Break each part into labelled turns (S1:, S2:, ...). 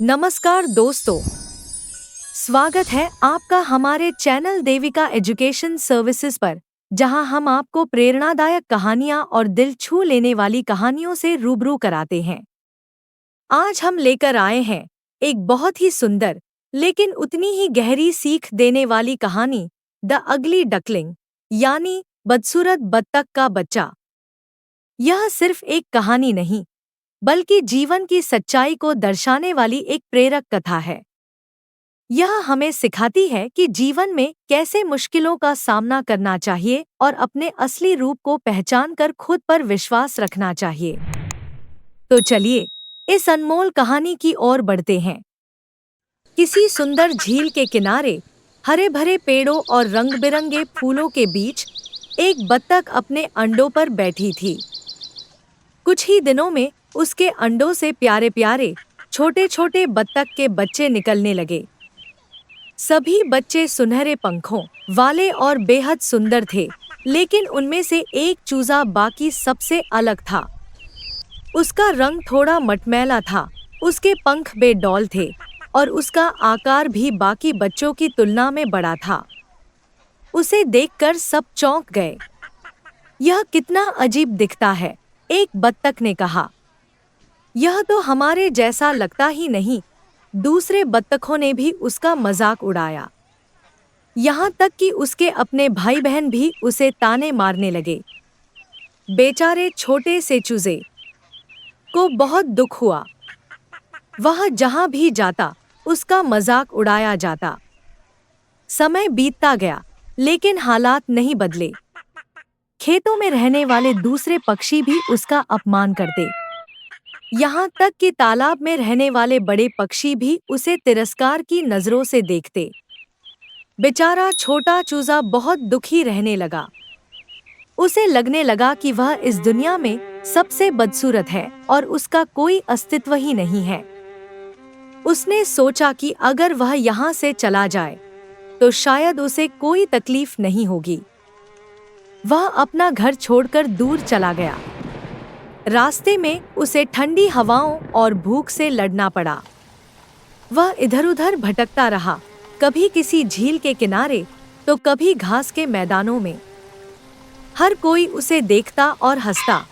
S1: नमस्कार दोस्तों, स्वागत है आपका हमारे चैनल देविका एजुकेशन सर्विसेज पर, जहां हम आपको प्रेरणादायक कहानियां और दिल छू लेने वाली कहानियों से रूबरू कराते हैं। आज हम लेकर आए हैं एक बहुत ही सुंदर लेकिन उतनी ही गहरी सीख देने वाली कहानी, द अगली डकलिंग, यानी बदसूरत बत्तख का बच्चा। यह सिर्फ एक कहानी नहीं, बल्कि जीवन की सच्चाई को दर्शाने वाली एक प्रेरक कथा है। यह हमें सिखाती है कि जीवन में कैसे मुश्किलों का सामना करना चाहिए और अपने असली रूप को पहचान कर खुद पर विश्वास रखना चाहिए। तो चलिए इस अनमोल कहानी की ओर बढ़ते हैं। किसी सुंदर झील के किनारे, हरे भरे पेड़ों और रंग बिरंगे फूलों के बीच, एक बत्तख अपने अंडों पर बैठी थी। कुछ ही दिनों में उसके अंडों से प्यारे प्यारे छोटे छोटे बत्तख के बच्चे निकलने लगे। सभी बच्चे सुनहरे पंखों वाले और बेहद सुंदर थे, लेकिन उनमें से एक चूजा बाकी सबसे अलग था। उसका रंग थोड़ा मटमैला था, उसके पंख बेडौल थे और उसका आकार भी बाकी बच्चों की तुलना में बड़ा था। उसे देखकर सब चौंक गए। यह कितना अजीब दिखता है, एक बत्तख ने कहा। यह तो हमारे जैसा लगता ही नहीं। दूसरे बत्तखों ने भी उसका मजाक उड़ाया। यहाँ तक कि उसके अपने भाई बहन भी उसे ताने मारने लगे। बेचारे छोटे से चूजे को बहुत दुख हुआ। वह जहाँ भी जाता, उसका मजाक उड़ाया जाता। समय बीतता गया, लेकिन हालात नहीं बदले। खेतों में रहने वाले दूसरे पक्षी भी उसका अपमान करते। यहाँ तक कि तालाब में रहने वाले बड़े पक्षी भी उसे तिरस्कार की नजरों से देखते। बेचारा छोटा चूजा बहुत दुखी रहने लगा। उसे लगने लगा कि वह इस दुनिया में सबसे बदसूरत है और उसका कोई अस्तित्व ही नहीं है। उसने सोचा कि अगर वह यहाँ से चला जाए, तो शायद उसे कोई तकलीफ नहीं होगी। वह अपना घर छोड़कर दूर चला गया। रास्ते में उसे ठंडी हवाओं और भूख से लड़ना पड़ा। वह इधर-उधर भटकता रहा, कभी किसी झील के किनारे, तो कभी घास के मैदानों में। हर कोई उसे देखता और हंसता,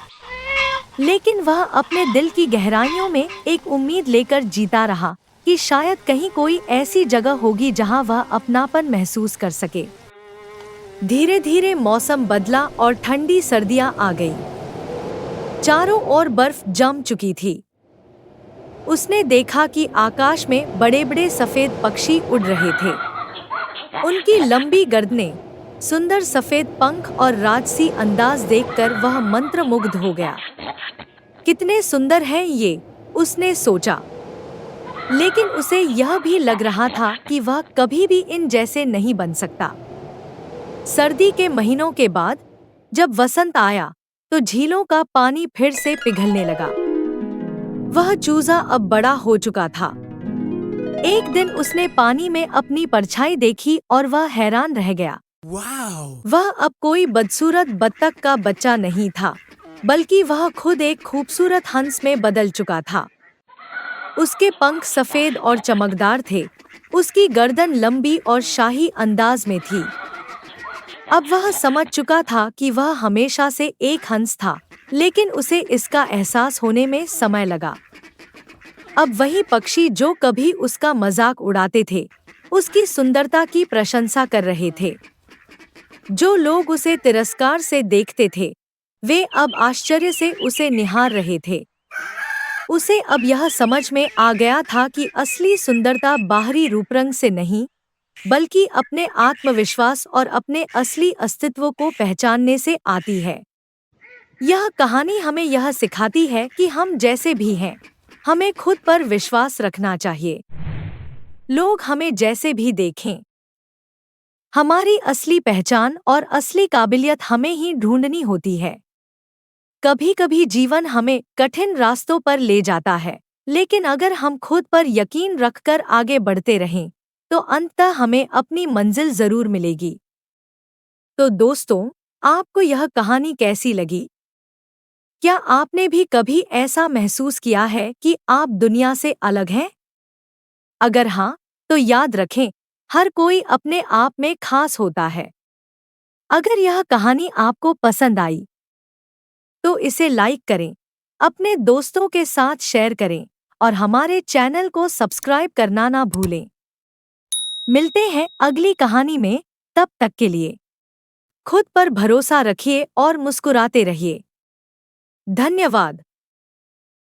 S1: लेकिन वह अपने दिल की गहराइयों में एक उम्मीद लेकर जीता रहा कि शायद कहीं कोई ऐसी जगह होगी जहां वह अपनापन महसूस कर सके। धीरे-धीरे मौसम बदला और ठंडी सर्दियां आ गई। चारों ओर बर्फ जम चुकी थी। उसने देखा कि आकाश में बड़े-बड़े सफेद पक्षी उड़ रहे थे। उनकी लंबी गर्दनें, सुंदर सफेद पंख और राजसी अंदाज देखकर वह मंत्रमुग्ध हो गया। कितने सुंदर हैं ये, उसने सोचा। लेकिन उसे यह भी लग रहा था कि वह कभी भी इन जैसे नहीं बन सकता। सर्दी के महीनों के बाद जब वसंत आया, तो झीलों का पानी फिर से पिघलने लगा। वह चूजा अब बड़ा हो चुका था। एक दिन उसने पानी में अपनी परछाई देखी और वह हैरान रह गया। वह अब कोई बदसूरत बत्तख का बच्चा नहीं था, बल्कि वह खुद एक खूबसूरत हंस में बदल चुका था। उसके पंख सफेद और चमकदार थे, उसकी गर्दन लंबी और शाही अंदाज में थी। अब वह समझ चुका था कि वह हमेशा से एक हंस था, लेकिन उसे इसका एहसास होने में समय लगा। अब वही पक्षी जो कभी उसका मजाक उड़ाते थे, उसकी सुंदरता की प्रशंसा कर रहे थे। जो लोग उसे तिरस्कार से देखते थे, वे अब आश्चर्य से उसे निहार रहे थे। उसे अब यह समझ में आ गया था कि असली सुंदरता बाहरी रूपरंग से नहीं, बल्कि अपने आत्मविश्वास और अपने असली अस्तित्व को पहचानने से आती है। यह कहानी हमें यह सिखाती है कि हम जैसे भी हैं, हमें खुद पर विश्वास रखना चाहिए। लोग हमें जैसे भी देखें, हमारी असली पहचान और असली काबिलियत हमें ही ढूंढनी होती है। कभी-कभी जीवन हमें कठिन रास्तों पर ले जाता है, लेकिन अगर हम खुद पर यकीन रखकर आगे बढ़ते रहें, तो अंततः हमें अपनी मंजिल जरूर मिलेगी। तो दोस्तों, आपको यह कहानी कैसी लगी? क्या आपने भी कभी ऐसा महसूस किया है कि आप दुनिया से अलग हैं? अगर हाँ, तो याद रखें, हर कोई अपने आप में खास होता है। अगर यह कहानी आपको पसंद आई तो इसे लाइक करें, अपने दोस्तों के साथ शेयर करें और हमारे चैनल को सब्सक्राइब करना ना भूलें। मिलते हैं अगली कहानी में, तब तक के लिए खुद पर भरोसा रखिए और मुस्कुराते रहिए। धन्यवाद।